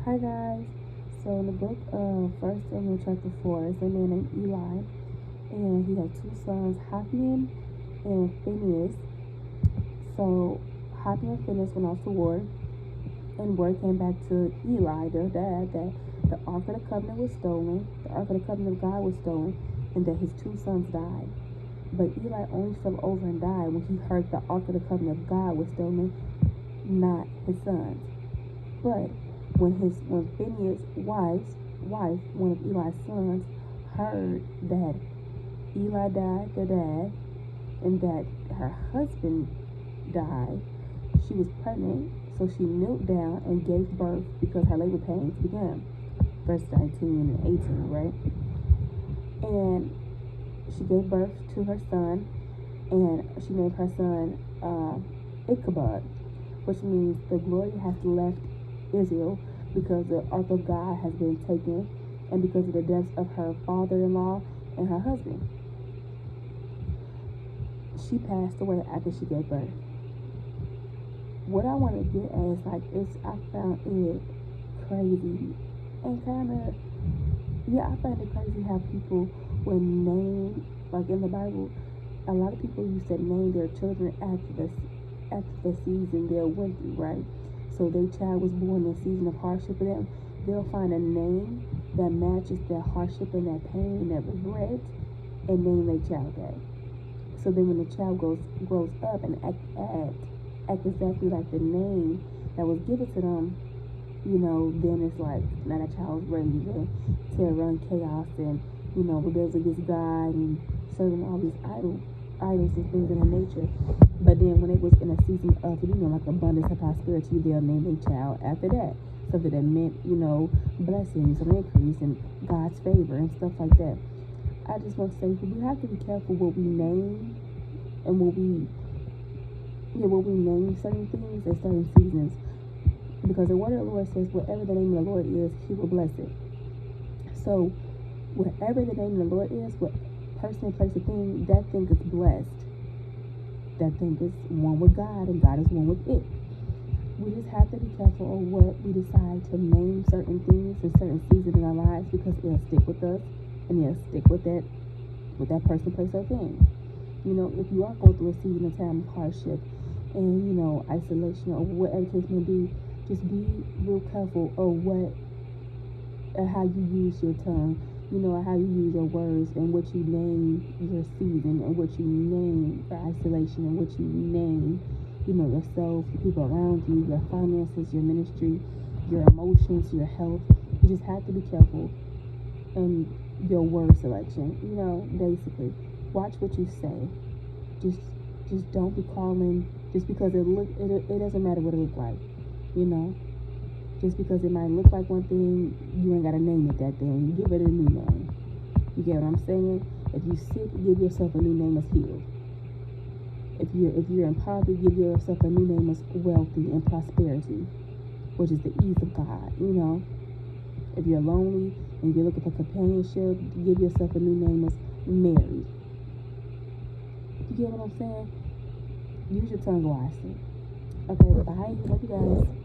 Hi guys. So in the book of First Samuel chapter 4, it's a man named Eli, and he had two sons, Hophni and Phinehas. So Hophni and Phinehas went off to war, and word came back to Eli, their dad, that the Ark of the Covenant was stolen, the Ark of the Covenant of God was stolen, and that his two sons died. But Eli only fell over and died when he heard the Ark of the Covenant of God was stolen, not his sons. But when Phinehas' wife, one of Eli's sons, heard that Eli died, their dad, and that her husband died, she was pregnant, so she knelt down and gave birth because her labor pains began. Verse 19 and 18, right? And she gave birth to her son, and she named her son Ichabod, which means the glory has left Israel because the Ark of God has been taken, and because of the deaths of her father-in-law and her husband. She passed away after she gave birth. What I want to get at is I found it crazy and I find it crazy how people would name, like in the Bible, a lot of people used to name their children after the season they went through, right? So their child was born in a season of hardship for them. They'll find a name that matches that hardship and that pain and that regret and name their child that. So then when the child grows up and act exactly like the name that was given to them, then it's like now that child's ready to run chaos and, rebels against God and serving all these idols and things of that nature. But then when it was in a season of, like abundance and prosperity, they'll name a child after that. Something that meant, blessings and increase and God's favor and stuff like that. I just want to say we have to be careful what we name and what we name certain things at certain seasons. Because the word of the Lord says, whatever the name of the Lord is, he will bless it. So whatever the name of the Lord is, what person, place, or thing, that thing is blessed. That thing is one with God, and God is one with it. We just have to be careful of what we decide to name certain things in certain seasons in our lives, because it'll stick with us, and it'll stick with that person, place, or thing. If you are going through a season of time of hardship and isolation or whatever case may be, just be real careful of how you use your tongue, how you use your words, and what you name your season, and what you name your isolation, and what you name, yourself, the people around you, your finances, your ministry, your emotions, your health. You just have to be careful in your word selection. Basically, watch what you say. Just don't be calling just because it doesn't matter what it looks like. Just because it might look like one thing, you ain't gotta name it that thing. Give it a new name. You get what I'm saying? If you're sick, give yourself a new name as healed. If you're in poverty, give yourself a new name as wealthy and prosperity, which is the ease of God. If you're lonely and you're looking for companionship, give yourself a new name as married. You get what I'm saying? Use your tongue wisely. Okay, bye. Love you guys.